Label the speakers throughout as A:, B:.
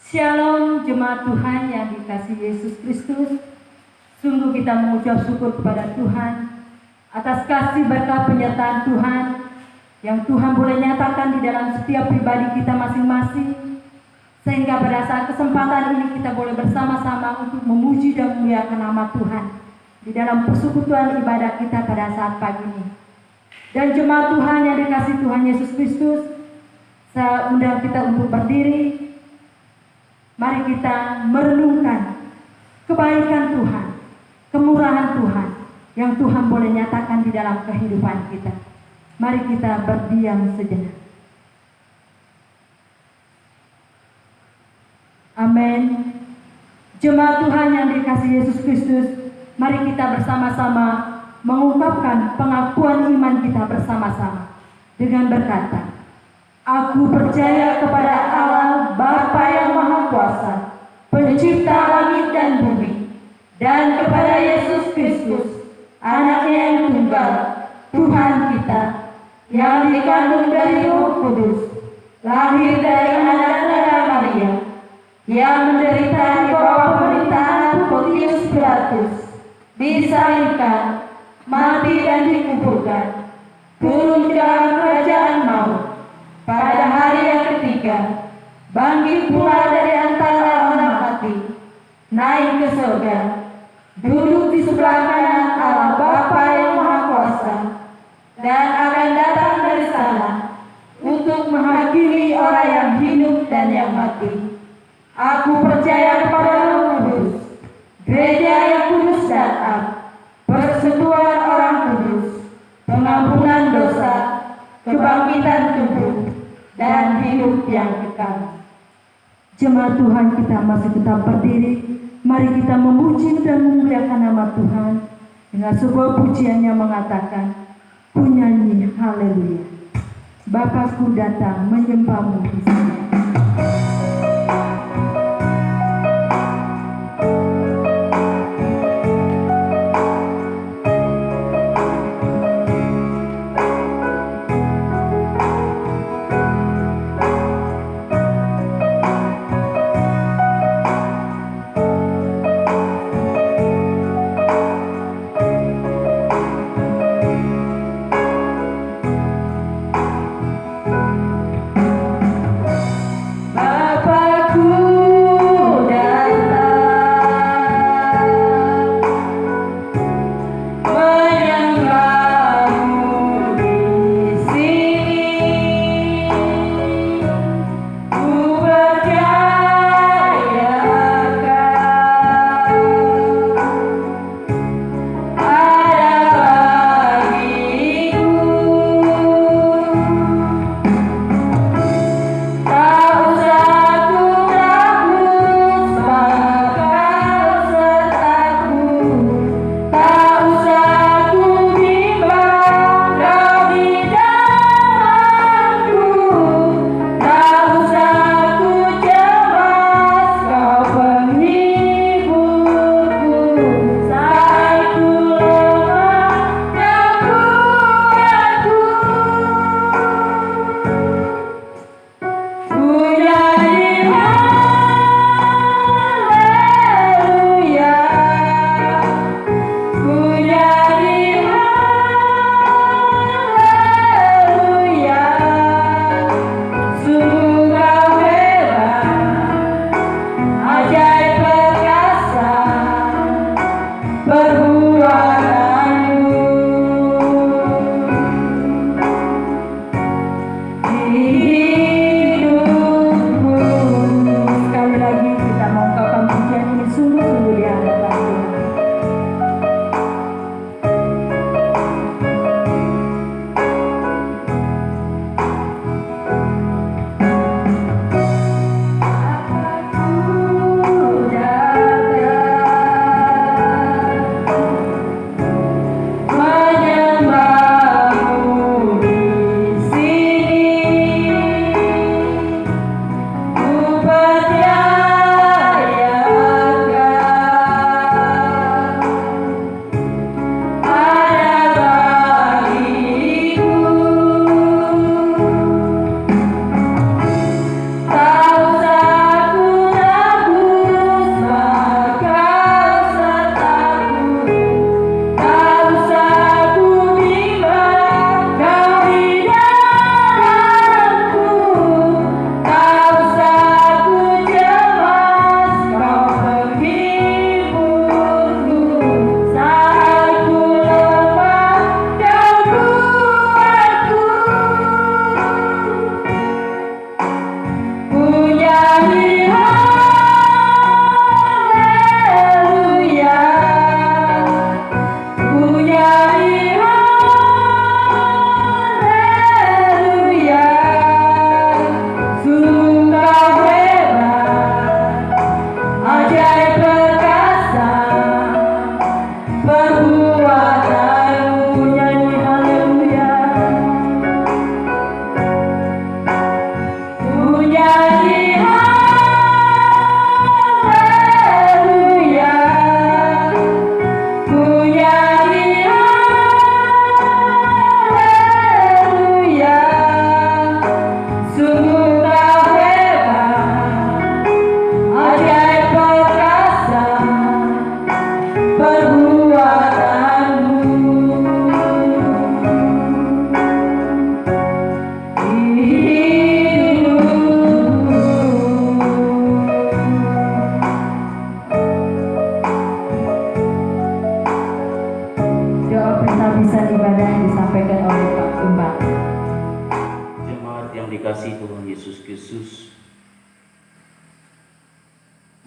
A: Shalom jemaat Tuhan yang dikasihi Yesus Kristus. Sungguh kita mengucap syukur kepada Tuhan atas kasih berkat penyertaan Tuhan yang Tuhan boleh nyatakan di dalam setiap pribadi kita masing-masing, sehingga pada saat kesempatan ini kita boleh bersama-sama untuk memuji dan memuliakan nama Tuhan di dalam persekutuan ibadah kita pada saat pagi ini. Dan jemaat Tuhan yang dikasihi Tuhan Yesus Kristus, saya undang kita untuk berdiri. Mari kita merenungkan kebaikan Tuhan, kemurahan Tuhan yang Tuhan boleh nyatakan di dalam kehidupan kita. Mari kita berdiam sejenak. Amin. Jemaat Tuhan yang dikasihi Yesus Kristus, mari kita bersama-sama mengungkapkan pengakuan iman kita bersama-sama dengan berkata, "Aku percaya kepada Allah Bapa yang Maha Kuasa, Pencipta langit dan bumi, dan kepada Yesus Kristus, Anaknya yang tunggal, Tuhan kita, yang dikandung dari Roh Kudus, lahir dari anak darah Maria, yang menderita di bawah pemerintahan Pontius Pilatus, disalibkan, mati dan dikuburkan, turun ke dalam kerajaan maut. Pada hari yang ketiga, bangkit pula dari antara orang mati, naik ke surga, duduk di sebelah kanan Allah Bapa yang Maha Kuasa, dan akan datang dari sana untuk menghakimi orang yang hidup dan yang mati. Aku percaya kepada Roh Kudus, gereja yang kudus dan am, persekutuan orang kudus, pengampunan dosa, kebangkitan tubuh, dan hidup yang kekal." Jemaat Tuhan, kita masih tetap berdiri. Mari kita memuji dan memuliakan nama Tuhan dengan sebuah pujian yang mengatakan, "Ku nyanyi haleluya, Bapakku datang menyembahmu di sini."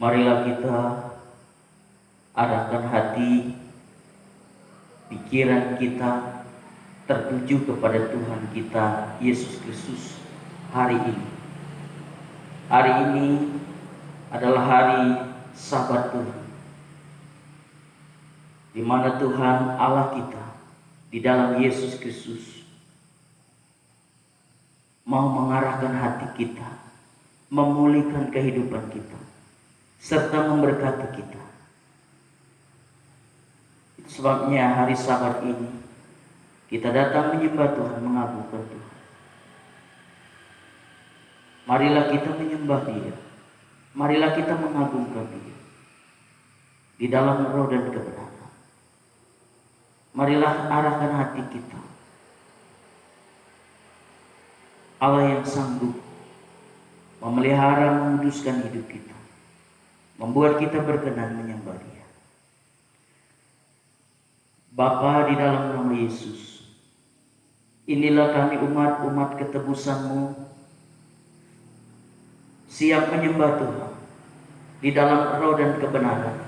B: Marilah kita arahkan hati, pikiran kita tertuju kepada Tuhan kita Yesus Kristus hari ini. Hari ini adalah hari Sabat Tuhan, di mana Tuhan Allah kita di dalam Yesus Kristus mau mengarahkan hati kita, memulihkan kehidupan kita, serta memberkati kita. Sebabnya hari Sabat ini kita datang menyembah Tuhan, mengagungkan Tuhan. Marilah kita menyembah Dia, marilah kita mengagungkan Dia di dalam roh dan kebenaran. Marilah arahkan hati kita. Allah yang sanggup memelihara, menguduskan hidup kita, membuat kita berkenan menyembah Dia. Bapa, di dalam nama Yesus, inilah kami umat-umat ketebusan-Mu, siap menyembah Tuhan di dalam roh dan kebenaran.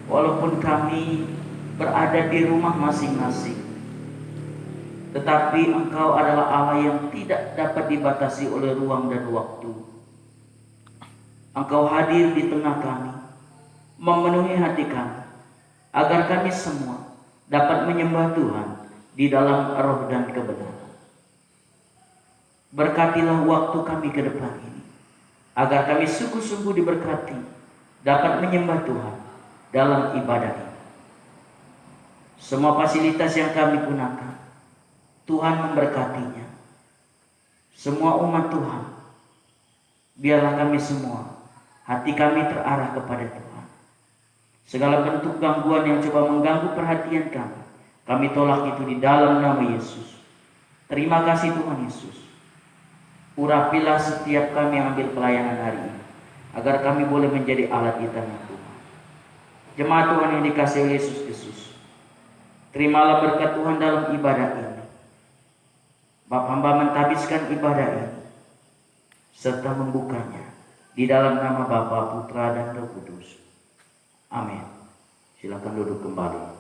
B: Walaupun kami berada di rumah masing-masing, tetapi Engkau adalah Allah yang tidak dapat dibatasi oleh ruang dan waktu. Engkau hadir di tengah kami, memenuhi hati kami, agar kami semua dapat menyembah Tuhan di dalam roh dan kebenaran. Berkatilah waktu kami ke depan ini, agar kami sungguh-sungguh diberkati, dapat menyembah Tuhan dalam ibadah ini. Semua fasilitas yang kami gunakan, Tuhan memberkatinya. Semua umat Tuhan, biarlah kami semua, hati kami terarah kepada Tuhan. Segala bentuk gangguan yang coba mengganggu perhatian kami tolak itu di dalam nama Yesus. Terima kasih Tuhan Yesus. Urapilah setiap kami yang ambil pelayanan hari ini, agar kami boleh menjadi alat di tangan Tuhan. Jemaat Tuhan yang dikasihi oleh Yesus Kristus, terimalah berkat Tuhan dalam ibadah ini. Bapa hamba mentahbiskan ibadah ini, serta membukanya di dalam nama Bapa, Putra, dan Roh Kudus. Amin. Silakan duduk kembali.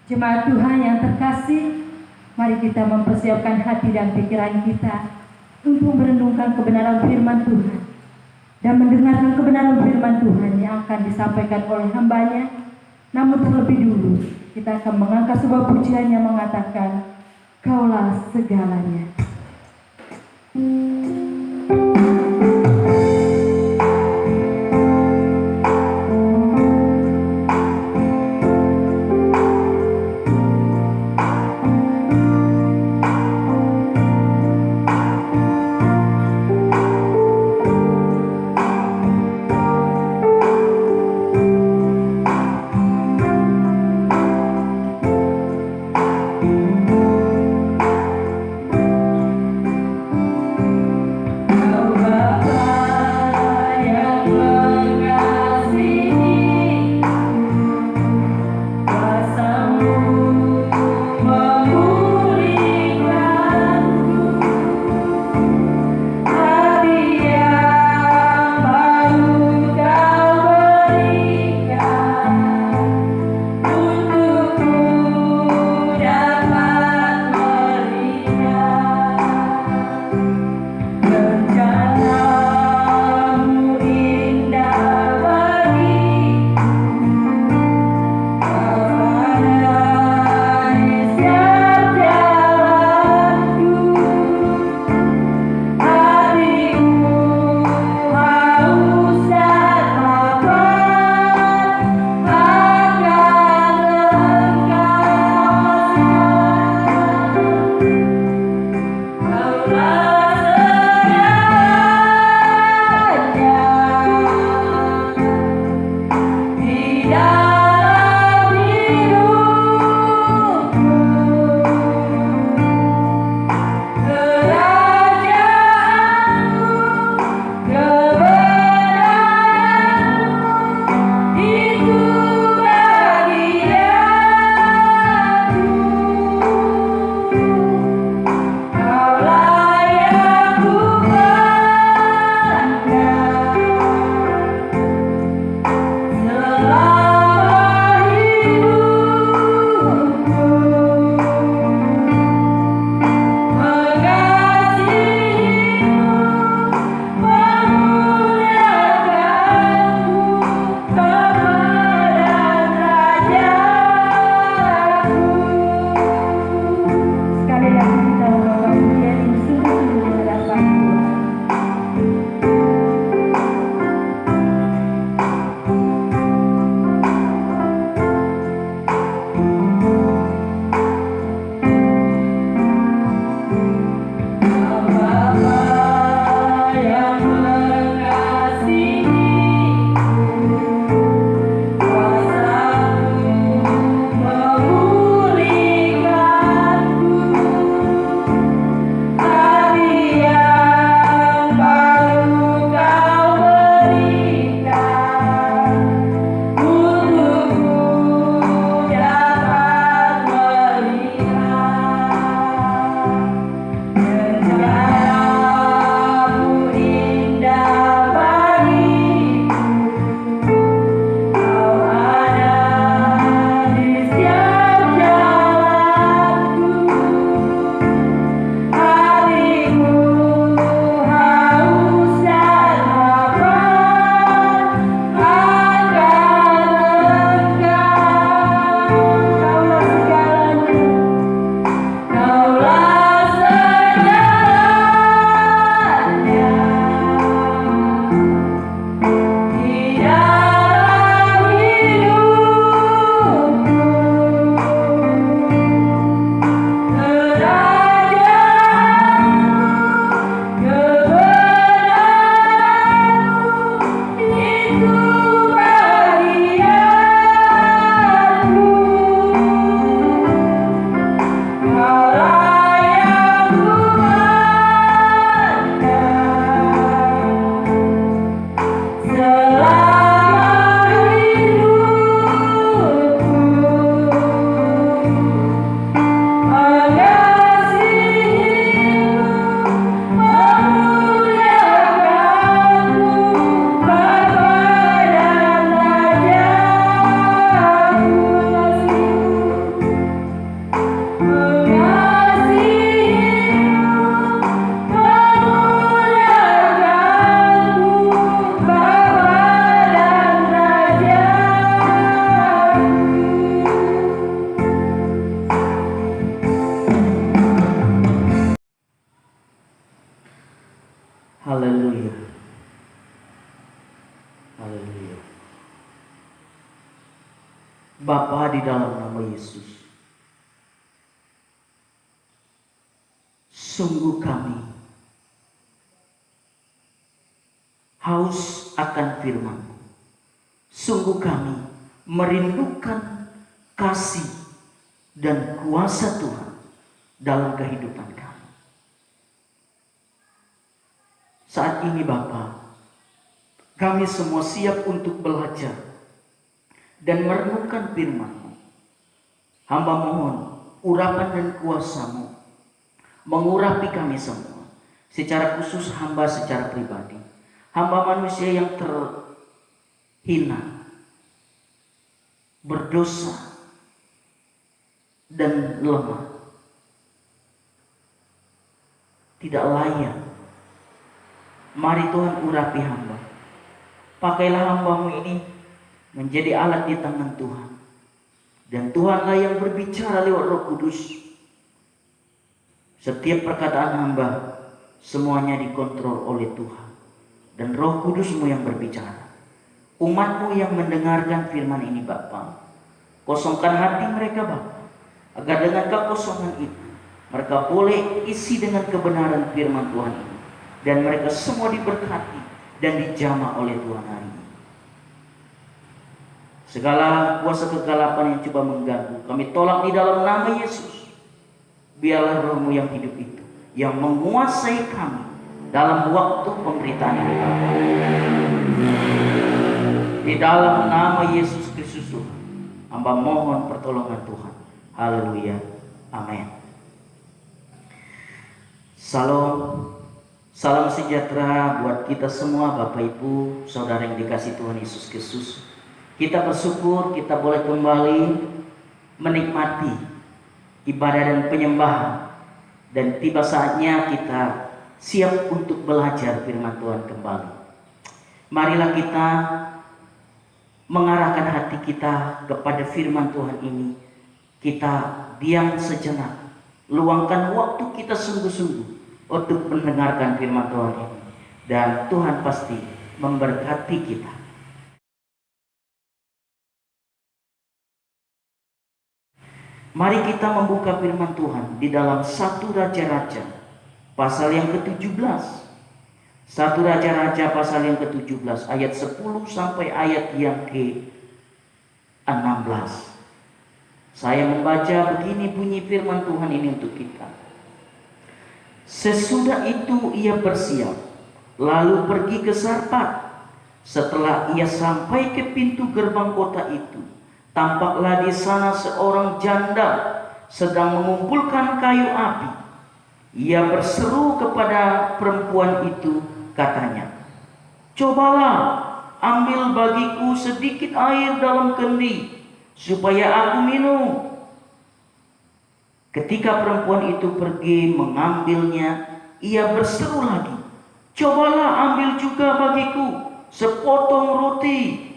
A: Jemaat Tuhan yang terkasih, mari kita mempersiapkan hati dan pikiran kita untuk merenungkan kebenaran firman Tuhan dan mendengarkan kebenaran firman Tuhan yang akan disampaikan oleh hambanya. Namun terlebih dulu, kita akan mengangkat sebuah pujian yang mengatakan, Kaulah segalanya.
B: Haleluya. Bapa, di dalam nama Yesus, sungguh kami haus akan firman-Mu. Sungguh kami merindukan kasih dan kuasa Tuhan dalam kehidupan kami. Saat ini Bapa, kami semua siap untuk belajar dan merenungkan firman-Mu. Hamba mohon urapan dan kuasa-Mu mengurapi kami semua, secara khusus hamba secara pribadi. Hamba manusia yang terhina, berdosa, dan lemah, tidak layak. Mari Tuhan urapi hamba. Pakailah hamba-Mu ini menjadi alat di tangan Tuhan. Dan Tuhanlah yang berbicara lewat Roh Kudus. Setiap perkataan hamba semuanya dikontrol oleh Tuhan. Dan Roh Kudus-Mu yang berbicara. Umat-Mu yang mendengarkan firman ini Bapa, kosongkan hati mereka Bapa, agar dengan kekosongan itu mereka boleh isi dengan kebenaran firman Tuhan ini. Dan mereka semua diberkati dan dijamah oleh Tuhan hari ini. Segala kuasa kegelapan yang coba mengganggu, kami tolak di dalam nama Yesus. Biarlah Roh-Mu yang hidup itu yang menguasai kami dalam waktu pemberitaan ini Bapa. Di dalam nama Yesus Kristus Tuhan, hamba mohon pertolongan Tuhan. Haleluya. Amin. Salam sejahtera buat kita semua Bapak Ibu, Saudara yang dikasihi Tuhan Yesus Kristus. Kita bersyukur kita boleh kembali menikmati ibadah dan penyembahan, dan tiba saatnya kita siap untuk belajar firman Tuhan kembali. Marilah kita mengarahkan hati kita kepada firman Tuhan ini. Kita diam sejenak, luangkan waktu kita sungguh-sungguh untuk mendengarkan firman Tuhan ini, dan Tuhan pasti memberkati kita. Mari kita membuka firman Tuhan di dalam 1 Raja-Raja pasal yang ke-17. 1 Raja-Raja pasal yang ke-17 ayat 10 sampai ayat yang ke-16. Saya membaca begini bunyi firman Tuhan ini untuk kita. Sesudah itu ia bersiap, lalu pergi ke Sarpat. Setelah ia sampai ke pintu gerbang kota itu, tampaklah di sana seorang janda sedang mengumpulkan kayu api. Ia berseru kepada perempuan itu, katanya, "Cobalah ambil bagiku sedikit air dalam kendi, supaya aku minum." Ketika perempuan itu pergi mengambilnya, ia berseru lagi, "Cobalah ambil juga bagiku sepotong roti."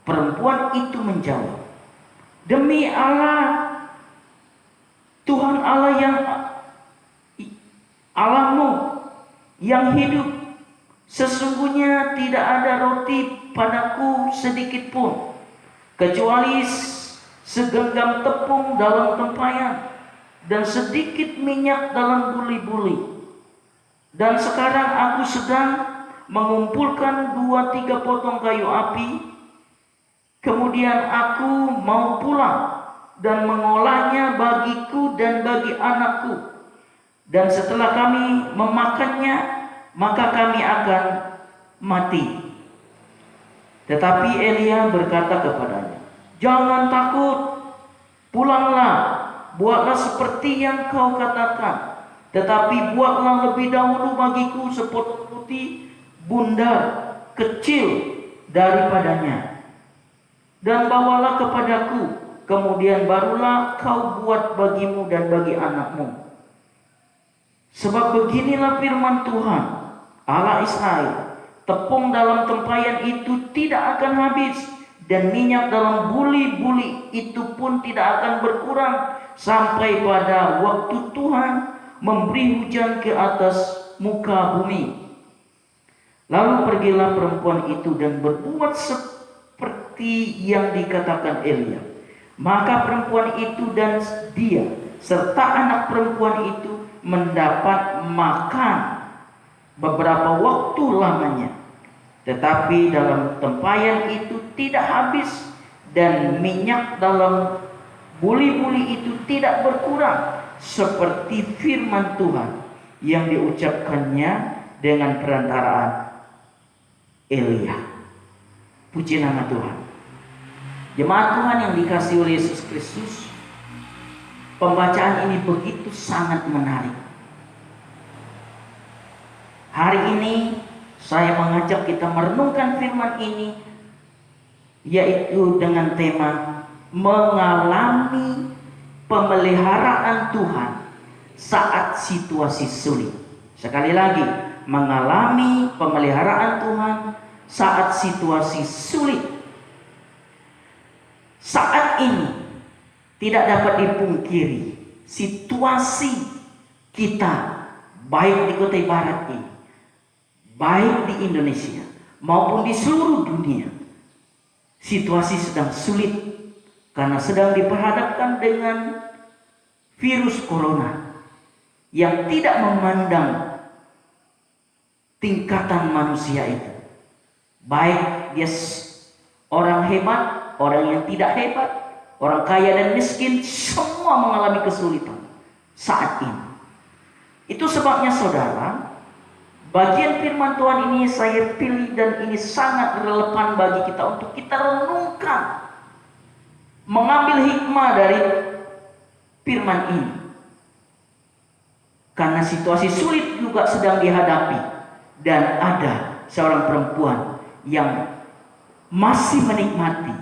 B: Perempuan itu menjawab, "Demi Allah, Tuhan Allah yang Allahmu yang hidup, sesungguhnya tidak ada roti padaku sedikit pun, kecuali segenggam tepung dalam tempayan dan sedikit minyak dalam buli-buli. Dan sekarang aku sedang mengumpulkan 2-3 potong kayu api. Kemudian aku mau pulang dan mengolahnya bagiku dan bagi anakku. Dan setelah kami memakannya, maka kami akan mati." Tetapi Elia berkata kepadanya, "Jangan takut, pulanglah, buatlah seperti yang kau katakan. Tetapi buatlah lebih dahulu bagiku sepotong roti bundar kecil daripadanya, dan bawalah kepadaku, kemudian barulah kau buat bagimu dan bagi anakmu. Sebab beginilah firman Tuhan, Allah Israel, tepung dalam tempayan itu tidak akan habis, dan minyak dalam buli-buli itu pun tidak akan berkurang, sampai pada waktu Tuhan memberi hujan ke atas muka bumi." Lalu pergilah perempuan itu dan berbuat seperti yang dikatakan Elia. Maka perempuan itu dan dia serta anak perempuan itu mendapat makan beberapa waktu lamanya. Tetapi dalam tempayan itu tidak habis, dan minyak dalam buli-buli itu tidak berkurang, seperti firman Tuhan yang diucapkannya dengan perantaraan Elia. Puji nama Tuhan. Jemaat Tuhan yang dikasihi oleh Yesus Kristus, pembacaan ini begitu sangat menarik. Hari ini saya mengajak kita merenungkan firman ini, yaitu dengan tema mengalami pemeliharaan Tuhan saat situasi sulit. Sekali lagi, mengalami pemeliharaan Tuhan saat situasi sulit. Saat ini tidak dapat dipungkiri, situasi kita baik di Kutai Barat ini, baik di Indonesia maupun di seluruh dunia, situasi sedang sulit karena sedang diperhadapkan dengan virus corona yang tidak memandang tingkatan manusia itu, baik dia orang hebat, orang yang tidak hebat, orang kaya dan miskin, semua mengalami kesulitan saat ini. Itu sebabnya saudara, bagian firman Tuhan ini saya pilih dan ini sangat relevan bagi kita untuk kita renungkan, mengambil hikmah dari firman ini. Karena situasi sulit juga sedang dihadapi. Dan ada seorang perempuan yang masih menikmati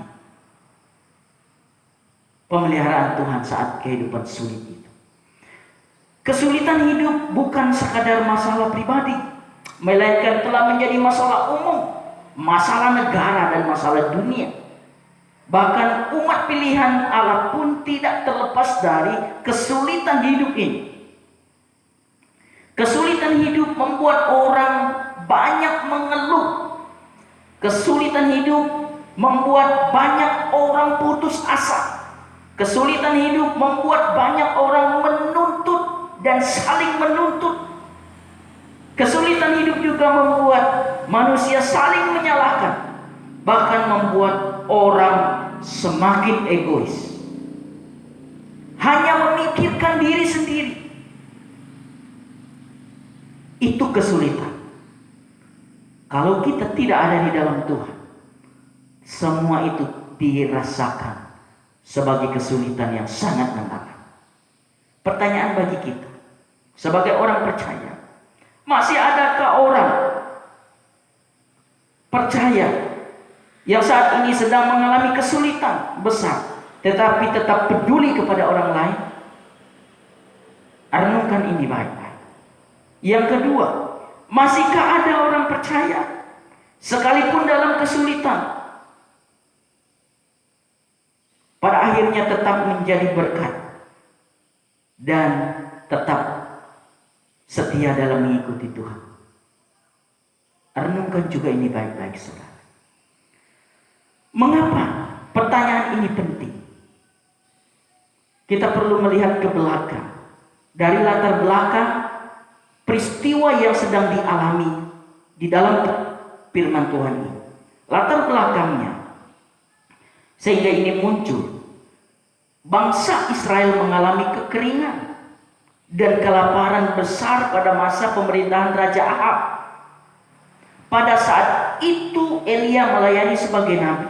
B: pemeliharaan Tuhan saat kehidupan sulit itu. Kesulitan hidup bukan sekadar masalah pribadi, melainkan telah menjadi masalah umum, masalah negara dan masalah dunia. Bahkan umat pilihan Allah pun tidak terlepas dari kesulitan hidup ini. Kesulitan hidup membuat orang banyak mengeluh. Kesulitan hidup membuat banyak orang putus asa. Kesulitan hidup membuat banyak orang menuntut dan saling menuntut. Kesulitan hidup juga membuat manusia saling menyalahkan, bahkan membuat orang semakin egois, hanya memikirkan diri sendiri. Itu kesulitan. Kalau kita tidak ada di dalam Tuhan, semua itu dirasakan sebagai kesulitan yang sangat mendalam. Pertanyaan bagi kita sebagai orang percaya, masih adakah orang percaya yang saat ini sedang mengalami kesulitan besar tetapi tetap peduli kepada orang lain? Renungkan ini baik-baik. Yang kedua, masihkah ada orang percaya sekalipun dalam kesulitan pada akhirnya tetap menjadi berkat dan tetap setia dalam mengikuti Tuhan? Renungkan juga ini baik-baik, saudara. Mengapa pertanyaan ini penting? Kita perlu melihat ke belakang, dari latar belakang peristiwa yang sedang dialami di dalam firman Tuhan ini. Latar belakangnya, sehingga ini muncul. Bangsa Israel mengalami kekeringan dan kelaparan besar pada masa pemerintahan Raja Ahab. Pada saat itu Elia melayani sebagai nabi.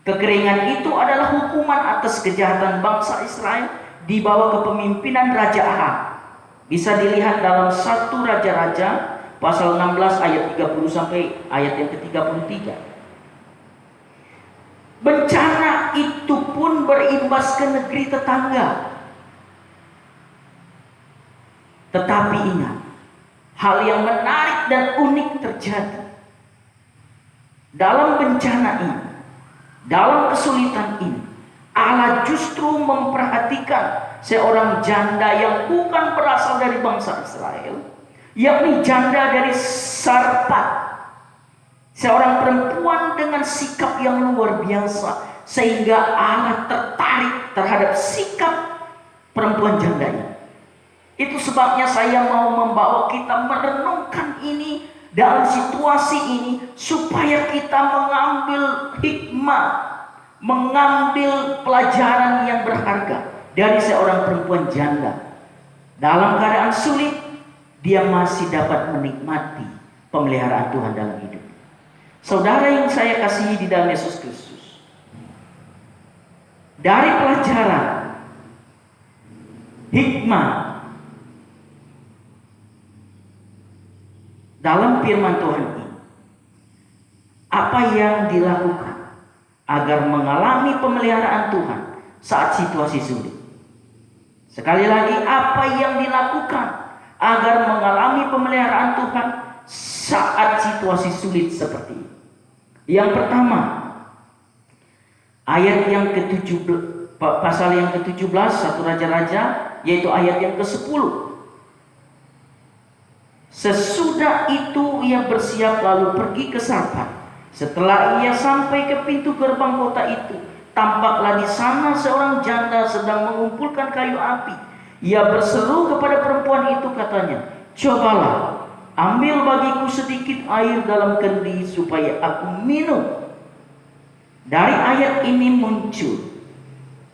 B: Kekeringan itu adalah hukuman atas kejahatan bangsa Israel di bawah kepemimpinan Raja Ahab. Bisa dilihat dalam 1 Raja-Raja pasal 16 ayat 30 sampai ayat yang ke-33. Bencana itu pun berimbas ke negeri tetangga. Tetapi ingat, hal yang menarik dan unik terjadi. Dalam bencana ini, dalam kesulitan ini, Allah justru memperhatikan seorang janda yang bukan berasal dari bangsa Israel, yakni janda dari Sarpat, seorang perempuan dengan sikap yang luar biasa, sehingga Allah tertarik terhadap sikap perempuan janda ini. Itu sebabnya saya mau membawa kita merenungkan ini dalam situasi ini, supaya kita mengambil hikmah, mengambil pelajaran yang berharga dari seorang perempuan janda. Dalam keadaan sulit, dia masih dapat menikmati pemeliharaan Tuhan dalam hidup. Saudara yang saya kasihi di dalam Yesus Kristus, dari pelajaran hikmah dalam firman Tuhan ini, apa yang dilakukan agar mengalami pemeliharaan Tuhan saat situasi sulit? Sekali lagi, apa yang dilakukan agar mengalami pemeliharaan Tuhan saat situasi sulit seperti ini? Yang pertama, ayat yang ke-17, pasal yang ke-17 1 Raja-Raja, yaitu ayat yang ke-10. Sesudah itu ia bersiap lalu pergi ke Sarpat. Setelah ia sampai ke pintu gerbang kota itu, tampaklah di sana seorang janda sedang mengumpulkan kayu api. Ia berseru kepada perempuan itu, katanya, "Cobalah, ambil bagiku sedikit air dalam kendi supaya aku minum." Dari ayat ini muncul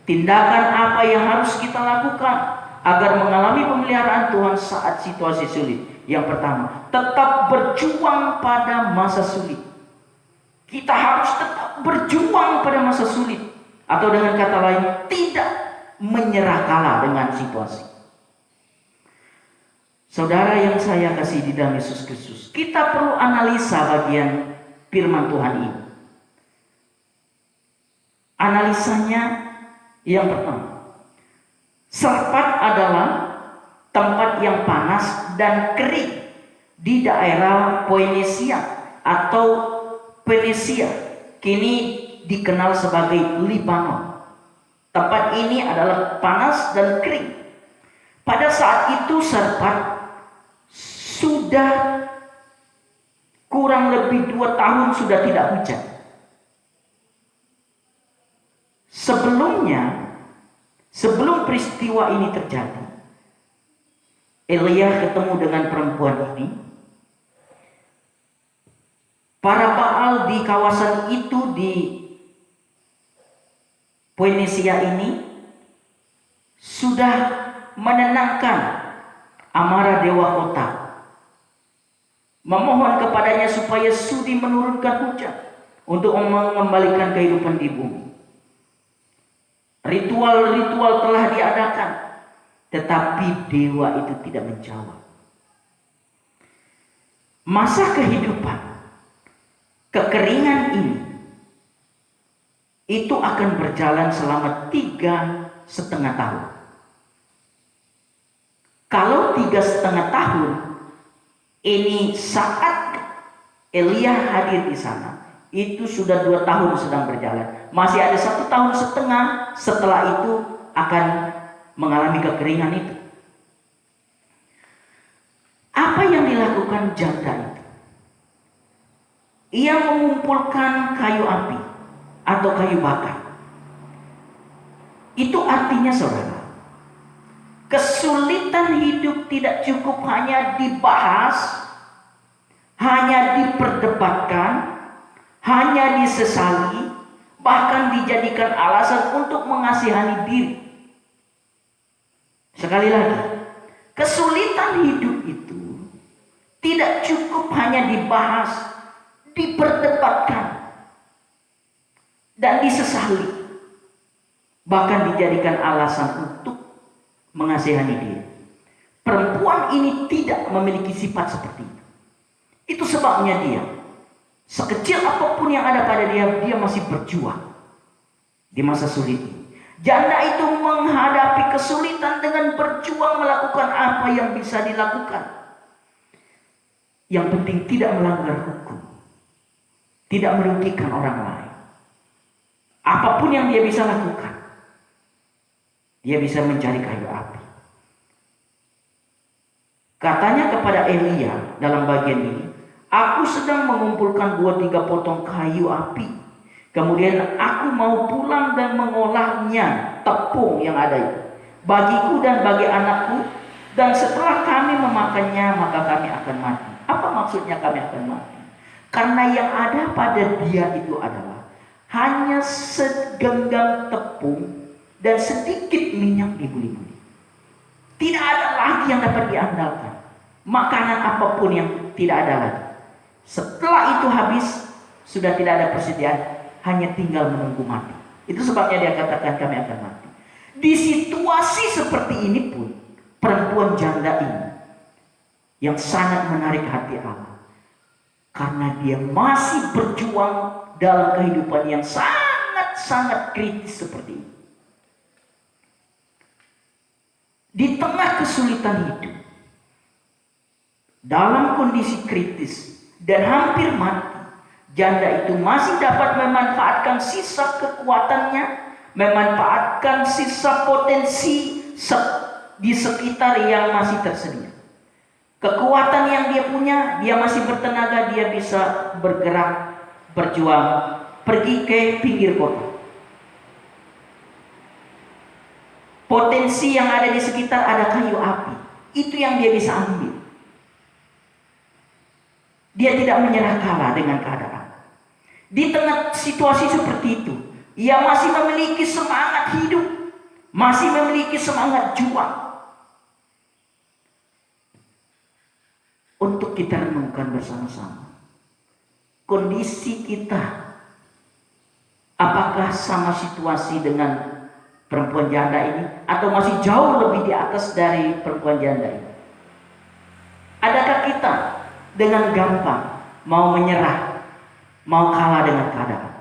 B: tindakan apa yang harus kita lakukan agar mengalami pemeliharaan Tuhan saat situasi sulit. Yang pertama, tetap berjuang pada masa sulit. Kita harus tetap berjuang pada masa sulit, atau dengan kata lain, tidak menyerah kalah dengan situasi. Saudara yang saya kasih di dalam Yesus Kristus, kita perlu analisa bagian firman Tuhan ini. Analisanya yang pertama, Sarpat adalah tempat yang panas dan kering di daerah Phoenicia atau Fenisia, kini dikenal sebagai Libanon. Tempat ini adalah panas dan kering. Pada saat itu Sarpat sudah kurang lebih 2 tahun sudah tidak hujan. Sebelum peristiwa ini terjadi, Elia ketemu dengan perempuan ini. Para Baal di kawasan itu, di Phoenicia ini, sudah menenangkan amarah dewa kota, memohon kepadanya supaya sudi menurunkan hujan untuk mengembalikan kehidupan di bumi. Ritual-ritual telah diadakan, tetapi dewa itu tidak menjawab. Masa kehidupan kekeringan ini itu akan berjalan selama 3,5 tahun. Kalau 3,5 tahun ini saat Elia hadir di sana, itu sudah 2 tahun sedang berjalan. Masih ada 1,5 tahun setelah itu akan mengalami kekeringan itu. Apa yang dilakukan janda itu? Ia mengumpulkan kayu api atau kayu bakar. Itu artinya, saudara, kesulitan hidup tidak cukup hanya dibahas, hanya diperdebatkan, hanya disesali, bahkan dijadikan alasan untuk mengasihani diri. Sekali lagi, kesulitan hidup itu tidak cukup hanya dibahas, diperdebatkan, dan disesali, bahkan dijadikan alasan untuk mengasihani diri. Perempuan ini tidak memiliki sifat seperti itu. Itu sebabnya dia, sekecil apapun yang ada pada dia, dia masih berjuang di masa sulit ini. Janda itu menghadapi kesulitan dengan berjuang melakukan apa yang bisa dilakukan. Yang penting tidak melanggar hukum, tidak merugikan orang lain. Apapun yang dia bisa lakukan, dia bisa mencari kayu api. Katanya kepada Elia dalam bagian ini, aku sedang mengumpulkan 2-3 potong kayu api. Kemudian aku mau pulang dan mengolahnya, tepung yang ada itu, bagiku dan bagi anakku. Dan setelah kami memakannya, maka kami akan mati. Apa maksudnya kami akan mati? Karena yang ada pada dia itu adalah hanya segenggam tepung dan sedikit minyak di buli-buli. Tidak ada lagi yang dapat diandalkan. Makanan apapun yang tidak ada lagi. Setelah itu habis, sudah tidak ada persediaan, hanya tinggal menunggu mati. Itu sebabnya dia katakan kami akan mati. Di situasi seperti ini pun, perempuan janda ini yang sangat menarik hati Allah, karena dia masih berjuang dalam kehidupan yang sangat-sangat kritis seperti ini. Di tengah kesulitan hidup, dalam kondisi kritis dan hampir mati, janda itu masih dapat memanfaatkan sisa kekuatannya, memanfaatkan sisa potensi di sekitar yang masih tersedia. Kekuatan yang dia punya, dia masih bertenaga, dia bisa bergerak, berjuang, pergi ke pinggir kota. Potensi yang ada di sekitar, ada kayu api, itu yang dia bisa ambil. Dia tidak menyerah kalah dengan keadaan. Di tengah situasi seperti itu, ia masih memiliki semangat hidup, masih memiliki semangat juang. Untuk kita renungkan bersama-sama, kondisi kita, apakah sama situasi dengan perempuan janda ini, atau masih jauh lebih di atas dari perempuan janda ini? Adakah kita dengan gampang mau menyerah, mau kalah dengan keadaan?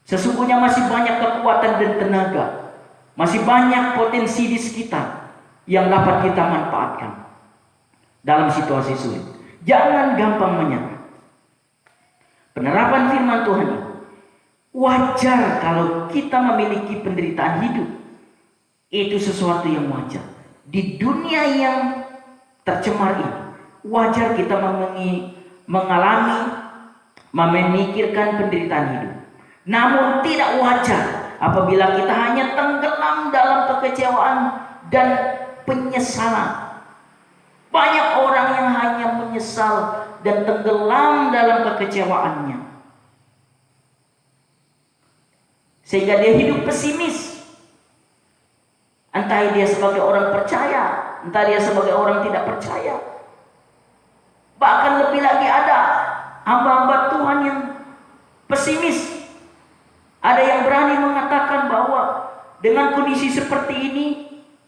B: Sesungguhnya masih banyak kekuatan dan tenaga, masih banyak potensi di sekitar yang dapat kita manfaatkan dalam situasi sulit. Jangan gampang menyerah. Penerapan firman Tuhan ini, wajar kalau kita memiliki penderitaan hidup. Itu sesuatu yang wajar. Di dunia yang tercemar ini, wajar kita mengalami, memikirkan penderitaan hidup. Namun tidak wajar apabila kita hanya tenggelam dalam kekecewaan dan penyesalan. Banyak orang yang hanya menyesal dan tenggelam dalam kekecewaannya, sehingga dia hidup pesimis. Entah dia sebagai orang percaya, entah dia sebagai orang tidak percaya. Bahkan lebih lagi ada hamba-hamba Tuhan yang pesimis. Ada yang berani mengatakan bahwa dengan kondisi seperti ini,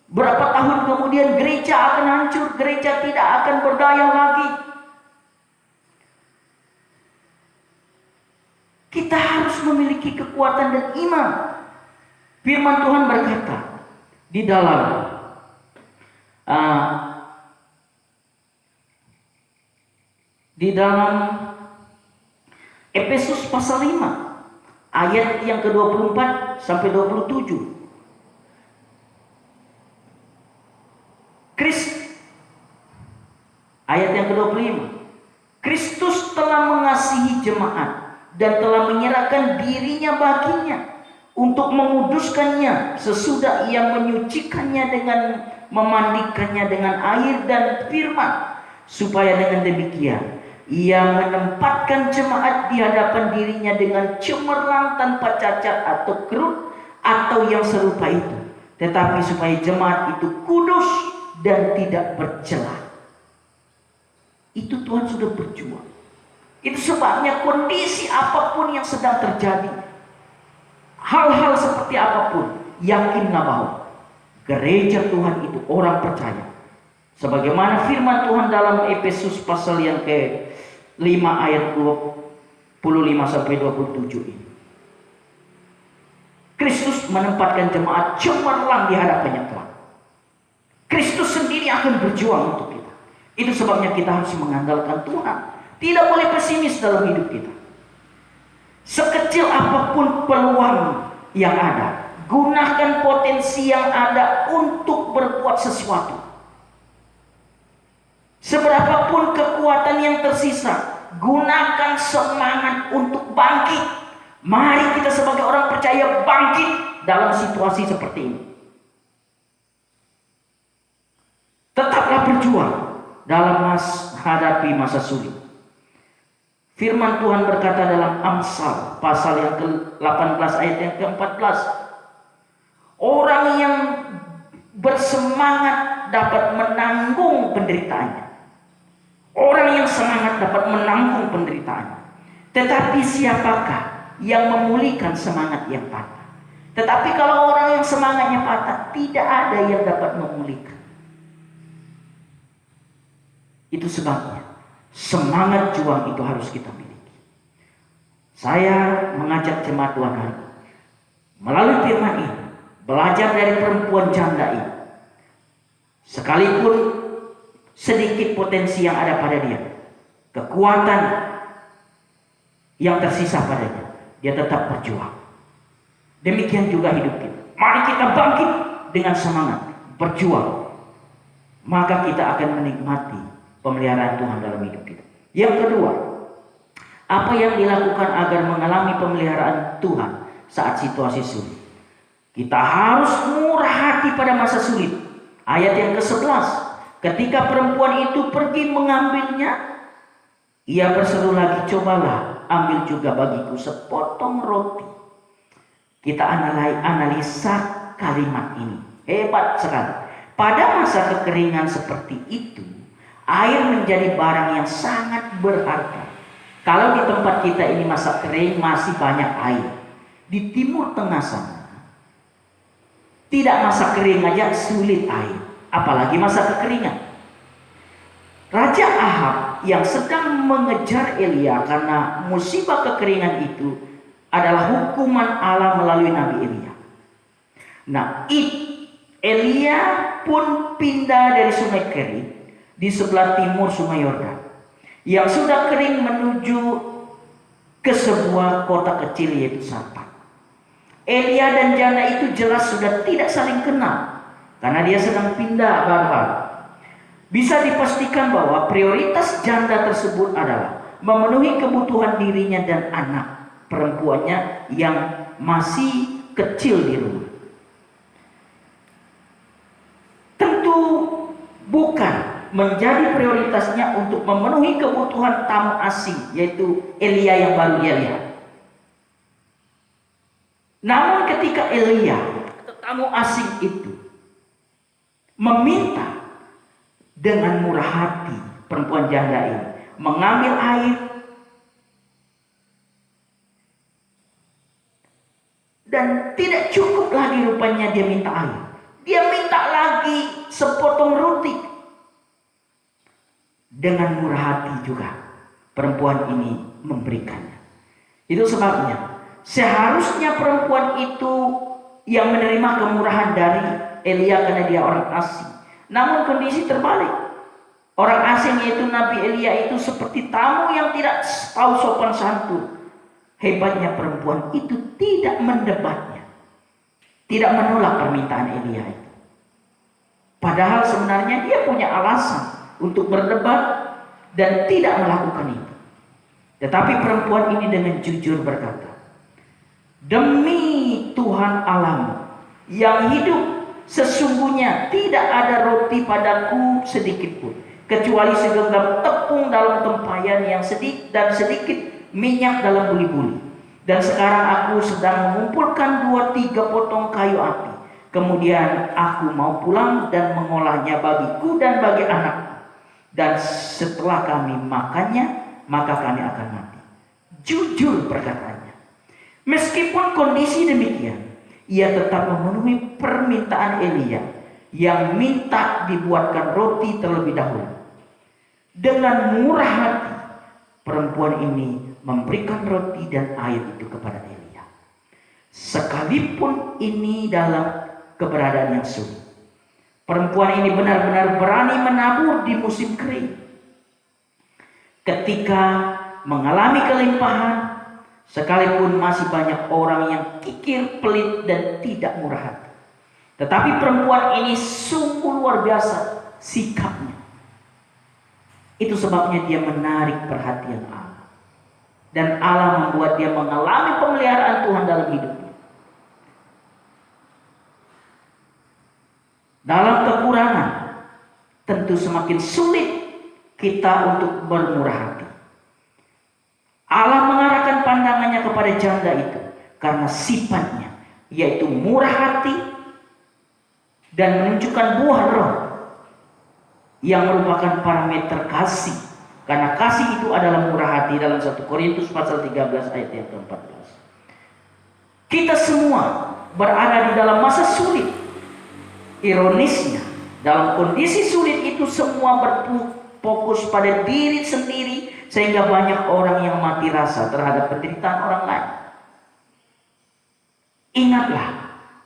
B: berapa tahun kemudian gereja akan hancur, gereja tidak akan berdaya lagi. Kita harus memiliki kekuatan dan iman. Firman Tuhan berkata di dalam Efesus pasal 5 ayat yang ke-24 sampai 27. Ayat yang ke-25. Kristus telah mengasihi jemaat dan telah menyerahkan dirinya baginya untuk menguduskannya sesudah ia menyucikannya dengan memandikannya dengan air dan firman, supaya dengan demikian ia menempatkan jemaat di hadapan dirinya dengan cemerlang, tanpa cacat atau kerut atau yang serupa itu, tetapi supaya jemaat itu kudus dan tidak bercela. Itu Tuhan sudah berjuang. Itu sebabnya kondisi apapun yang sedang terjadi, hal-hal seperti apapun, yakinlah bahwa gereja Tuhan itu orang percaya. Sebagaimana firman Tuhan dalam Efesus pasal yang ke-5 ayat 25 sampai 27 ini. Kristus menempatkan jemaat cemerlang di hadapannya Tuhan. Kristus sendiri akan berjuang untuk kita. Itu sebabnya kita harus mengandalkan Tuhan. Tidak boleh pesimis dalam hidup kita. Sekecil apapun peluang yang ada, gunakan potensi yang ada untuk berbuat sesuatu. Seberapapun kekuatan yang tersisa, gunakan semangat untuk bangkit. Mari kita sebagai orang percaya bangkit dalam situasi seperti ini. Tetaplah berjuang dalam menghadapi masa sulit. Firman Tuhan berkata dalam Amsal pasal yang ke-18 ayat yang ke-14. Orang yang bersemangat dapat menanggung penderitaannya. Orang yang semangat dapat menanggung penderitaannya. Tetapi siapakah yang memulihkan semangat yang patah? Tetapi kalau orang yang semangatnya patah, tidak ada yang dapat memulihkan. Itu sebabnya semangat juang itu harus kita miliki. Saya mengajak jemaat Tuhan hari ini, melalui firman ini, belajar dari perempuan janda ini. Sekalipun sedikit potensi yang ada pada dia, kekuatan yang tersisa padanya, dia tetap berjuang. Demikian juga hidup kita. Mari kita bangkit dengan semangat berjuang, maka kita akan menikmati pemeliharaan Tuhan dalam hidup kita. Yang kedua, apa yang dilakukan agar mengalami pemeliharaan Tuhan saat situasi sulit? Kita harus murah hati pada masa sulit. Ayat yang ke-11, ketika perempuan itu pergi mengambilnya, ia berseru lagi, cobalah ambil juga bagiku sepotong roti. Kita analisa kalimat ini. Hebat sekali. Pada masa kekeringan seperti itu, air menjadi barang yang sangat berharga. Kalau di tempat kita ini masa kering masih banyak air. Di Timur Tengah sana, tidak masa kering aja sulit air, apalagi masa kekeringan. Raja Ahab yang sedang mengejar Elia karena musibah kekeringan itu adalah hukuman Allah melalui Nabi Elia. Nah, Elia pun pindah dari Sungai Kerit di sebelah timur Sungai Yordan yang sudah kering menuju ke sebuah kota kecil yaitu Sarfat. Elia dan janda itu jelas sudah tidak saling kenal karena dia sedang pindah baru-baru. Bisa dipastikan bahwa prioritas janda tersebut adalah memenuhi kebutuhan dirinya dan anak perempuannya yang masih kecil di rumah. Tentu bukan menjadi prioritasnya untuk memenuhi kebutuhan tamu asing, yaitu Elia yang baru dia lihat. Namun ketika Elia atau tamu asing itu meminta dengan murah hati perempuan janda ini mengambil air dan tidak cukup lagi rupanya dia minta air, dia minta lagi sepotong roti. Dengan murah hati juga perempuan ini memberikannya. Itu sebabnya seharusnya perempuan itu yang menerima kemurahan dari Elia karena dia orang asing. Namun kondisi terbalik. Orang asing yaitu Nabi Elia itu seperti tamu yang tidak tahu sopan santun. Hebatnya perempuan itu tidak mendebatnya, tidak menolak permintaan Elia itu. Padahal sebenarnya dia punya alasan untuk berdebat dan tidak melakukan itu. Tetapi perempuan ini dengan jujur berkata, demi Tuhan Allahmu yang hidup, sesungguhnya tidak ada roti padaku sedikit pun, kecuali segenggam tepung dalam tempayan yang sedikit dan sedikit minyak dalam buli-buli. Dan sekarang aku sedang mengumpulkan 2-3 potong kayu api. Kemudian aku mau pulang dan mengolahnya bagiku dan bagi anakku. Dan setelah kami makannya, maka kami akan mati. Jujur perkataannya. Meskipun kondisi demikian, ia tetap memenuhi permintaan Elia yang minta dibuatkan roti terlebih dahulu. Dengan murah hati, perempuan ini memberikan roti dan air itu kepada Elia. Sekalipun ini dalam keberadaan yang sulit, perempuan ini benar-benar berani menabur di musim kering. Ketika mengalami kelimpahan, sekalipun masih banyak orang yang kikir, pelit, dan tidak murah hati. Tetapi perempuan ini sungguh luar biasa sikapnya. Itu sebabnya dia menarik perhatian Allah. Dan Allah membuat dia mengalami pemeliharaan Tuhan dalam hidupnya. Dalam kekurangan, tentu semakin sulit kita untuk bermurah hati. Allah mengarahkan pandangannya kepada janda itu karena sifatnya, yaitu murah hati dan menunjukkan buah roh yang merupakan parameter kasih. Karena kasih itu adalah murah hati dalam 1 Korintus pasal 13 ayat yang ke-14. Kita semua berada di dalam masa sulit. Ironisnya, dalam kondisi sulit itu semua berfokus pada diri sendiri, sehingga banyak orang yang mati rasa terhadap penderitaan orang lain. Ingatlah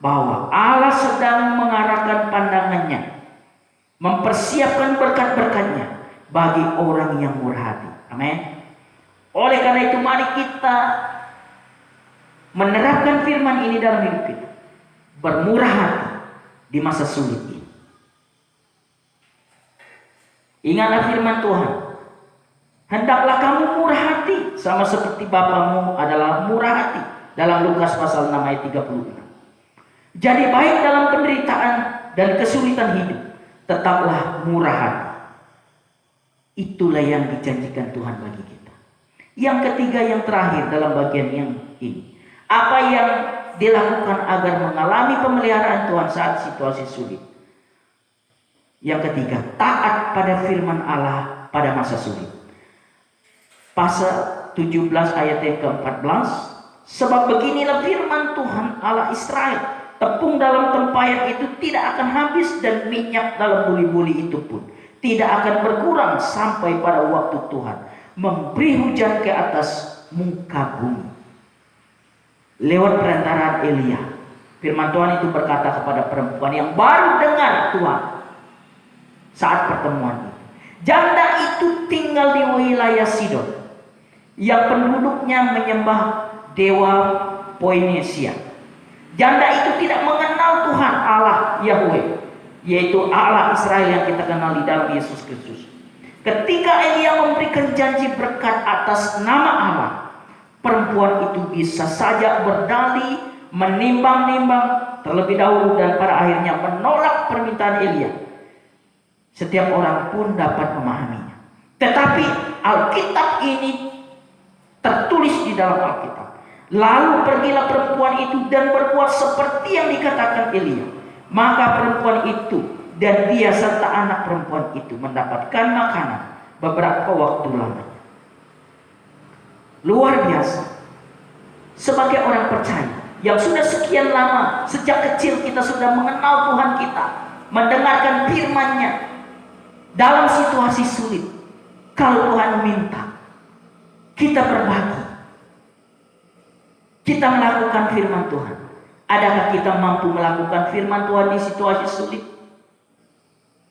B: bahwa Allah sedang mengarahkan pandangannya, mempersiapkan berkat-berkatnya bagi orang yang murah hati. Amin. Oleh karena itu, mari kita menerapkan firman ini dalam hidup kita. Bermurah hati di masa sulit ini. Ingatlah firman Tuhan. Hendaklah kamu murah hati sama seperti Bapamu adalah murah hati. Dalam Lukas pasal 6 ayat 36. Jadi baik dalam penderitaan dan kesulitan hidup, tetaplah murah hati. Itulah yang dijanjikan Tuhan bagi kita. Yang ketiga, yang terakhir dalam bagian yang ini. Apa yang dilakukan agar mengalami pemeliharaan Tuhan saat situasi sulit? Yang ketiga, taat pada firman Allah pada masa sulit. Pasal 17 ayat yang ke-14. Sebab beginilah firman Tuhan Allah Israel. Tepung dalam tempayan itu tidak akan habis, dan minyak dalam buli-buli itu pun tidak akan berkurang sampai pada waktu Tuhan memberi hujan ke atas muka bumi. Lewat perantaraan Elia, firman Tuhan itu berkata kepada perempuan yang baru dengar Tuhan saat pertemuan itu. Janda itu tinggal di wilayah Sidon yang penduduknya menyembah dewa Poinesia. Janda itu tidak mengenal Tuhan Allah Yahweh, yaitu Allah Israel yang kita kenal di dalam Yesus Kristus. Ketika Elia memberikan janji berkat atas nama Allah, perempuan itu bisa saja berdalih, menimbang-nimbang terlebih dahulu, dan pada akhirnya menolak permintaan Elia. Setiap orang pun dapat memahaminya. Tetapi Alkitab ini tertulis di dalam Alkitab. Lalu pergilah perempuan itu dan berbuat seperti yang dikatakan Elia. Maka perempuan itu dan dia serta anak perempuan itu mendapatkan makanan beberapa waktu lamanya. Luar biasa. Sebagai orang percaya yang sudah sekian lama, sejak kecil kita sudah mengenal Tuhan kita, mendengarkan firman-Nya dalam situasi sulit. Kalau Tuhan minta kita berbagi, kita melakukan firman Tuhan. Adakah kita mampu melakukan firman Tuhan di situasi sulit?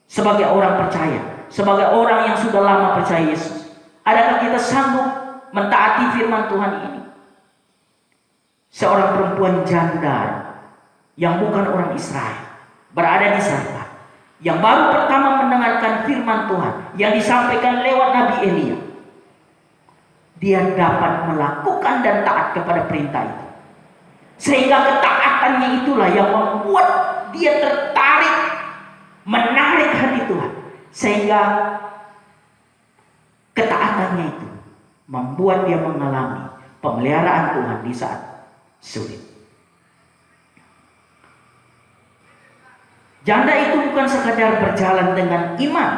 B: Sebagai orang percaya, sebagai orang yang sudah lama percaya Yesus, adakah kita sanggup mentaati firman Tuhan ini? Seorang perempuan janda yang bukan orang Israel berada di sana, yang baru pertama mendengarkan firman Tuhan yang disampaikan lewat Nabi Elia. Dia dapat melakukan dan taat kepada perintah itu, sehingga ketaatannya itulah yang membuat dia tertarik, menarik hati Tuhan, sehingga ketaatannya itu membuat dia mengalami pemeliharaan Tuhan di saat sulit. Janda itu bukan sekadar berjalan dengan iman,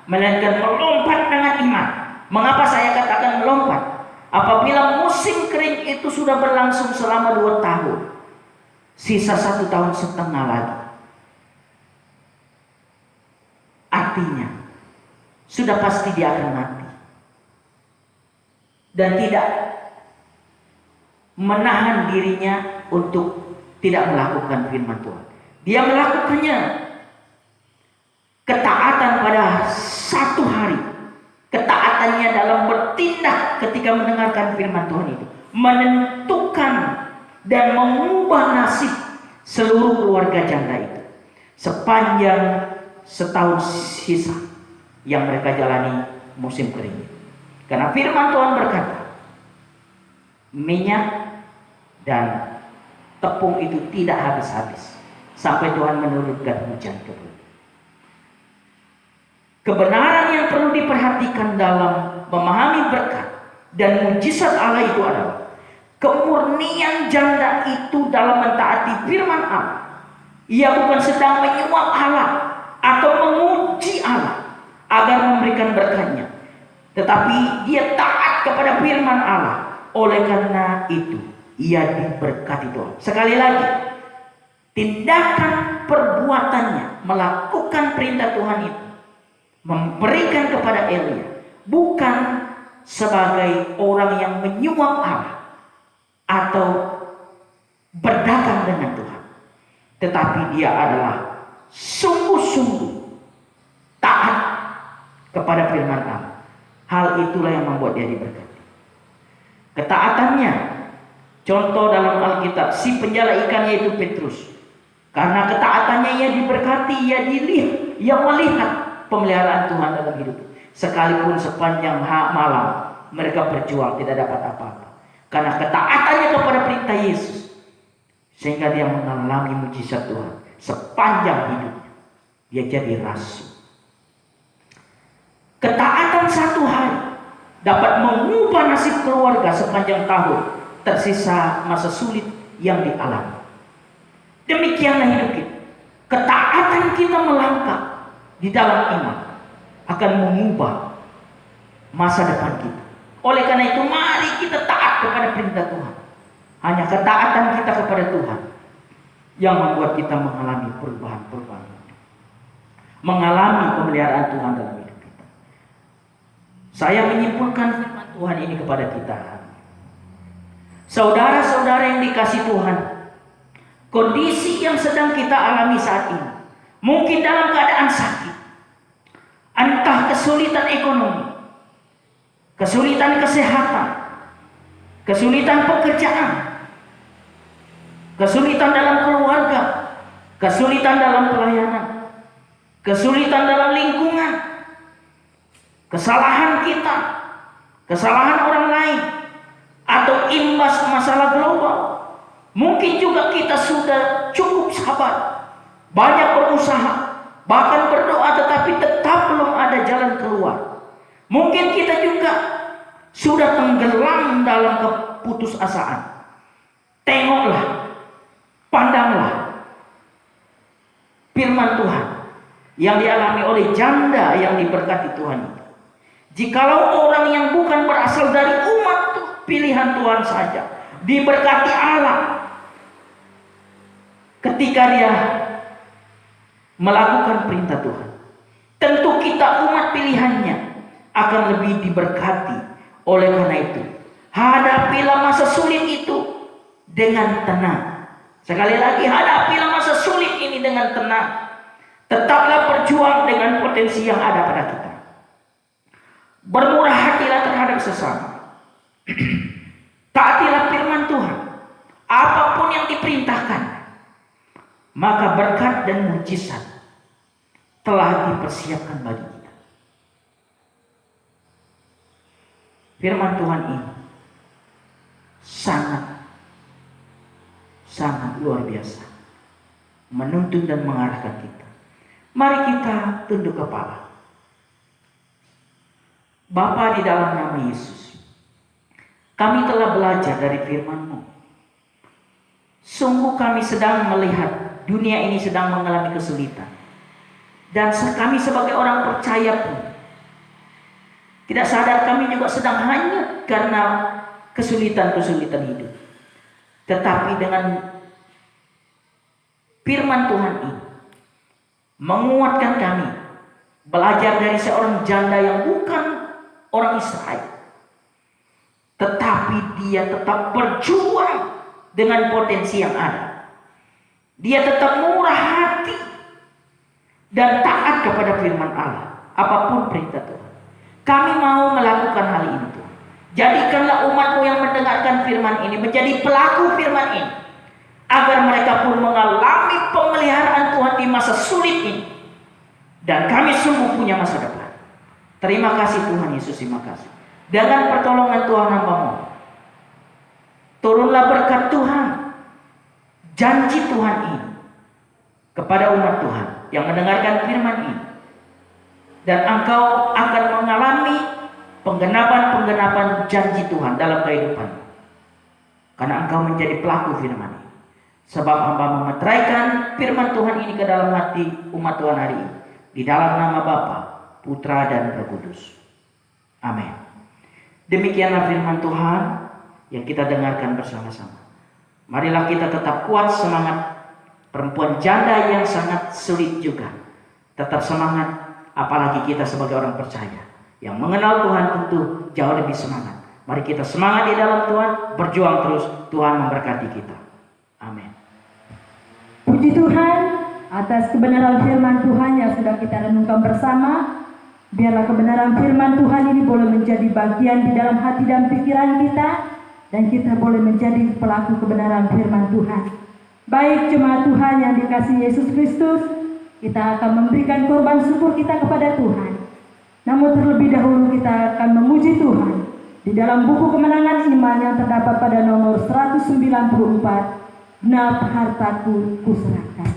B: melainkan melompat dengan iman. Mengapa saya katakan melompat? Apabila musim kering itu sudah berlangsung selama 2 tahun, sisa 1,5 tahun lagi, artinya sudah pasti dia akan mati, dan tidak menahan dirinya untuk tidak melakukan firman Tuhan. Dia melakukannya, ketaatan pada 1 hari, ketaatannya dalam bertindak ketika mendengarkan firman Tuhan itu menentukan dan mengubah nasib seluruh keluarga janda itu. Sepanjang 1 tahun sisa yang mereka jalani musim kering. Karena firman Tuhan berkata, minyak dan tepung itu tidak habis-habis sampai Tuhan menurunkan hujan ke bumi. Kebenaran yang perlu diperhatikan dalam memahami berkat dan mujizat Allah itu adalah kemurnian janda itu dalam mentaati firman Allah. Ia bukan sedang menyuap Allah atau menguji Allah agar memberikan berkatnya, tetapi dia taat kepada firman Allah. Oleh karena itu ia diberkati Tuhan. Sekali lagi, tindakan perbuatannya melakukan perintah Tuhan itu, memberikan kepada Elia, bukan sebagai orang yang menyuap Allah atau berdagang dengan Tuhan, tetapi dia adalah sungguh-sungguh taat kepada firman Allah. Hal itulah yang membuat dia diberkati. Ketaatannya, contoh dalam Alkitab, si penjala ikan yaitu Petrus, karena ketaatannya ia diberkati, ia melihat pemeliharaan Tuhan dalam hidupnya. Sekalipun sepanjang malam mereka berjuang tidak dapat apa-apa, karena ketaatannya kepada perintah Yesus, sehingga dia mengalami mujizat Tuhan sepanjang hidupnya. Dia jadi rasul. Ketaatan satu hari dapat mengubah nasib keluarga sepanjang tahun tersisa masa sulit yang dialami. Demikianlah hidup kita. Ketaatan kita melangkah di dalam iman akan mengubah masa depan kita. Oleh karena itu, mari kita taat kepada perintah Tuhan. Hanya ketaatan kita kepada Tuhan yang membuat kita mengalami perubahan-perubahan, mengalami pemeliharaan Tuhan dalam hidup kita. Saya menyimpulkan firman Tuhan ini kepada kita. Saudara-saudara yang dikasihi Tuhan, kondisi yang sedang kita alami saat ini, mungkin dalam keadaan sakit, entah kesulitan ekonomi, kesulitan kesehatan, kesulitan pekerjaan, kesulitan dalam keluarga, kesulitan dalam pelayanan, kesulitan dalam lingkungan, kesalahan kita, kesalahan orang lain, atau imbas masalah global. Mungkin juga kita sudah cukup sabar, banyak berusaha, bahkan berdoa, tetapi tetap belum ada jalan keluar. Mungkin kita juga sudah tenggelam dalam keputusasaan. Tengoklah, pandanglah firman Tuhan yang dialami oleh janda yang diberkati Tuhan itu. Jikalau orang yang bukan berasal dari umat pilihan Tuhan saja diberkati Allah ketika dia melakukan perintah Tuhan, tentu kita umat pilihannya akan lebih diberkati. Oleh karena itu, hadapilah masa sulit itu dengan tenang. Sekali lagi, hadapilah masa sulit ini dengan tenang. Tetaplah berjuang dengan potensi yang ada pada kita. Bermurah hatilah terhadap sesama. Taatilah firman Tuhan. Apapun yang diperintahkan, maka berkat dan mujizat telah dipersiapkan bagi kita. Firman Tuhan ini sangat luar biasa, menuntun dan mengarahkan kita. Mari kita tunduk kepala. Bapa, di dalam nama Yesus, kami telah belajar dari firman-Mu. Sungguh kami sedang melihat dunia ini sedang mengalami kesulitan. Dan kami sebagai orang percaya pun tidak sadar kami juga sedang hanyut karena kesulitan-kesulitan hidup. Tetapi dengan firman Tuhan ini menguatkan kami, belajar dari seorang janda yang bukan orang Israel, tetapi dia tetap berjuang dengan potensi yang ada. Dia tetap murah hati dan taat kepada firman Allah, apapun perintah Tuhan. Kami mau melakukan hal ini, Tuhan. Jadikanlah umat-Mu yang mendengarkan firman ini menjadi pelaku firman ini, agar mereka pun mengalami pemeliharaan Tuhan di masa sulit ini. Dan kami sungguh punya masa depan. Terima kasih Tuhan Yesus, terima kasih. Dengan pertolongan Tuhan hamba-Mu, turunlah berkat Tuhan, janji Tuhan ini kepada umat Tuhan yang mendengarkan firman ini. Dan engkau akan mengalami penggenapan janji Tuhan dalam kehidupan. Karena engkau menjadi pelaku firman ini. Sebab hamba memeteraikan firman Tuhan ini ke dalam hati umat Tuhan hari ini. Di dalam nama Bapa, Putra dan Roh Kudus. Amin. Demikianlah firman Tuhan yang kita dengarkan bersama-sama. Marilah kita tetap kuat semangat. Perempuan janda yang sangat sulit juga tetap semangat, apalagi kita sebagai orang percaya yang mengenal Tuhan tentu jauh lebih semangat. Mari kita semangat di dalam Tuhan, berjuang terus, Tuhan memberkati kita. Amin.
A: Puji Tuhan atas kebenaran firman Tuhan yang sudah kita renungkan bersama. Biarlah kebenaran firman Tuhan ini boleh menjadi bagian di dalam hati dan pikiran kita, dan kita boleh menjadi pelaku kebenaran firman Tuhan. Baik jemaat Tuhan yang dikasihi Yesus Kristus, kita akan memberikan korban syukur kita kepada Tuhan. Namun terlebih dahulu kita akan memuji Tuhan di dalam buku kemenangan iman yang terdapat pada nomor 194, genap hartaku kuserahkan.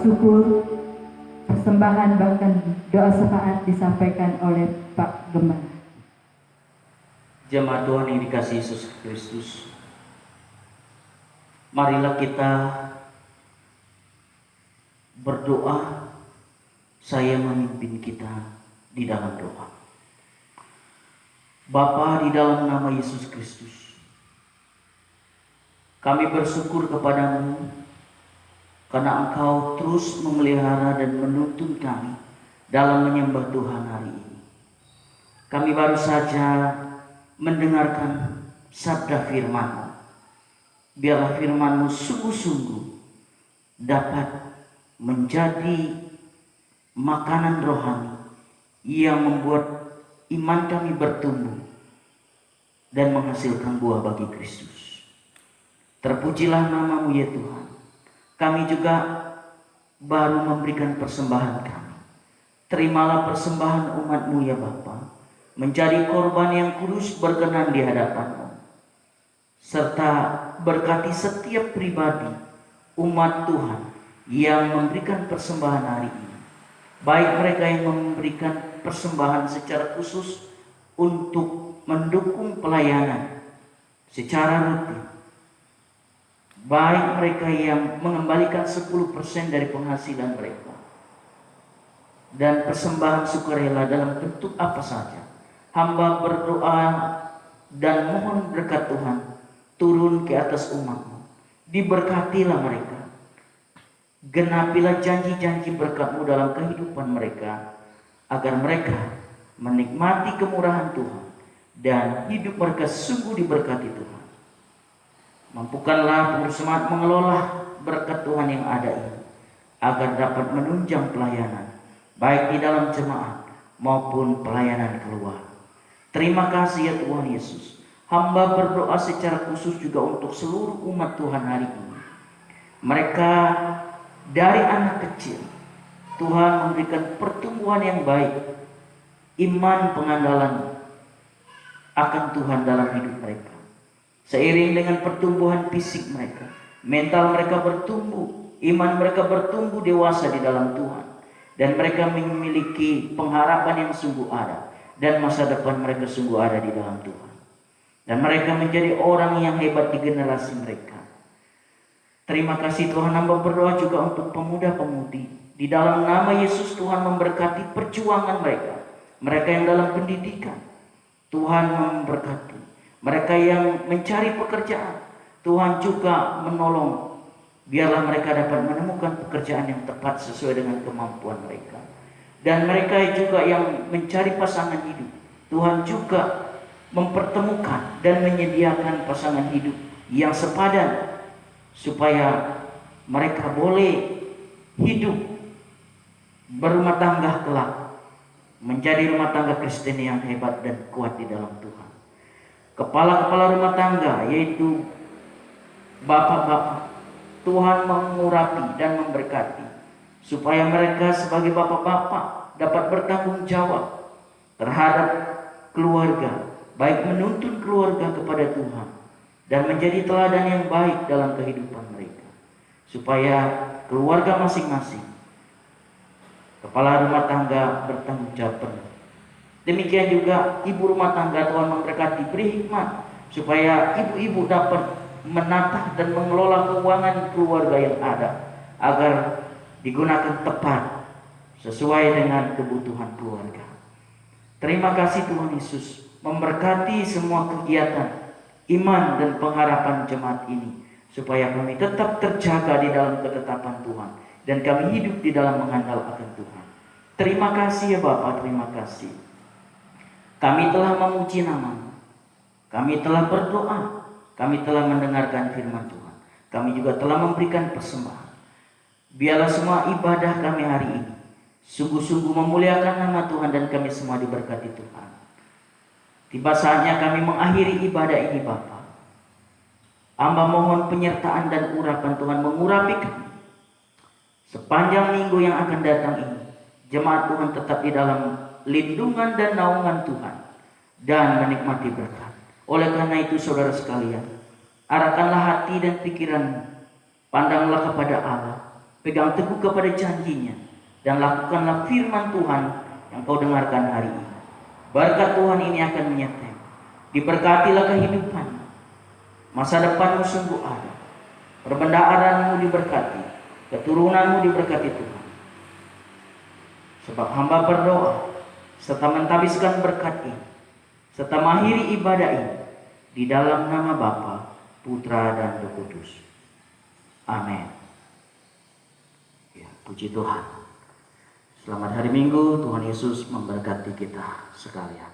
A: syukur, persembahan bahkan doa syafaat disampaikan oleh Pak Gembala.
B: Jemaat Tuhan yang dikasihi Yesus Kristus, marilah kita berdoa. Saya memimpin kita di dalam doa. Bapa, di dalam nama Yesus Kristus, kami bersyukur kepadamu karena Engkau terus memelihara dan menuntun kami dalam menyembah Tuhan hari ini. Kami baru saja mendengarkan sabda firman-Mu. Biarlah firman-Mu sungguh-sungguh dapat menjadi makanan rohani yang membuat iman kami bertumbuh dan menghasilkan buah bagi Kristus. Terpujilah nama-Mu ya Tuhan. Kami juga baru memberikan persembahan kami. Terimalah persembahan umat-Mu ya Bapa, menjadi korban yang kudus berkenan di hadapan-Mu, serta berkati setiap pribadi umat Tuhan yang memberikan persembahan hari ini, baik mereka yang memberikan persembahan secara khusus untuk mendukung pelayanan secara rutin, baik mereka yang mengembalikan 10% dari penghasilan mereka, dan persembahan sukarela dalam bentuk apa saja. Hamba berdoa dan mohon berkat Tuhan turun ke atas umat-Mu. Diberkatilah mereka. Genapilah janji-janji berkat-Mu dalam kehidupan mereka, agar mereka menikmati kemurahan Tuhan dan hidup mereka sungguh diberkati Tuhan. Mampukanlah pengurus jemaat mengelola berkat Tuhan yang ada ini, agar dapat menunjang pelayanan baik di dalam jemaat maupun pelayanan keluar. Terima kasih ya Tuhan Yesus. Hamba berdoa secara khusus juga untuk seluruh umat Tuhan hari ini. Mereka dari anak kecil, Tuhan memberikan pertumbuhan yang baik, iman pengandalan akan Tuhan dalam hidup mereka. Seiring dengan pertumbuhan fisik mereka, mental mereka bertumbuh, iman mereka bertumbuh dewasa di dalam Tuhan, dan mereka memiliki pengharapan yang sungguh ada, dan masa depan mereka sungguh ada di dalam Tuhan. Dan mereka menjadi orang yang hebat di generasi mereka. Terima kasih Tuhan. Hamba berdoa juga untuk pemuda-pemudi. Di dalam nama Yesus Tuhan memberkati perjuangan mereka. Mereka yang dalam pendidikan, Tuhan memberkati. Mereka yang mencari pekerjaan, Tuhan juga menolong. Biarlah mereka dapat menemukan pekerjaan yang tepat sesuai dengan kemampuan mereka. Dan mereka juga yang mencari pasangan hidup, Tuhan juga mempertemukan dan menyediakan pasangan hidup yang sepadan, supaya mereka boleh hidup berumah tangga kelak, menjadi rumah tangga Kristen yang hebat dan kuat di dalam Tuhan. Kepala-kepala rumah tangga, yaitu bapak-bapak, Tuhan mengurapi dan memberkati, supaya mereka sebagai bapak-bapak dapat bertanggung jawab terhadap keluarga, baik menuntun keluarga kepada Tuhan dan menjadi teladan yang baik dalam kehidupan mereka, supaya keluarga masing-masing, kepala rumah tangga bertanggung jawab penuh. Demikian juga ibu rumah tangga, Tuhan memberkati, beri hikmat supaya ibu-ibu dapat menatah dan mengelola keuangan keluarga yang ada, agar digunakan tepat sesuai dengan kebutuhan keluarga. Terima kasih Tuhan Yesus, memberkati semua kegiatan iman dan pengharapan jemaat ini, supaya kami tetap terjaga di dalam ketetapan Tuhan, dan kami hidup di dalam mengandalkan Tuhan. Terima kasih ya Bapa, terima kasih. Kami telah memuji nama-Mu, kami telah berdoa, kami telah mendengarkan firman Tuhan, kami juga telah memberikan persembahan. Biarlah semua ibadah kami hari ini sungguh-sungguh memuliakan nama Tuhan, dan kami semua diberkati Tuhan. Tiba saatnya kami mengakhiri ibadah ini Bapa. Hamba mohon penyertaan dan urapan Tuhan, mengurapi kami sepanjang minggu yang akan datang ini. Jemaat Tuhan tetap di dalam lindungan dan naungan Tuhan, dan menikmati berkat. Oleh karena itu saudara sekalian, arahkanlah hati dan pikiran, pandanglah kepada Allah, pegang teguh kepada janjinya, dan lakukanlah firman Tuhan yang kau dengarkan hari ini. Berkat Tuhan ini akan menyertai. Diberkatilah kehidupan, masa depanmu sungguh ada, perbendaharaanmu diberkati, keturunanmu diberkati Tuhan. Sebab hamba berdoa serta mentabiskan berkat ini, serta mengakhiri ibadah ini di dalam nama Bapa, Putra, dan Roh Kudus. Amin. Ya, puji Tuhan. Selamat hari Minggu, Tuhan Yesus memberkati kita sekalian.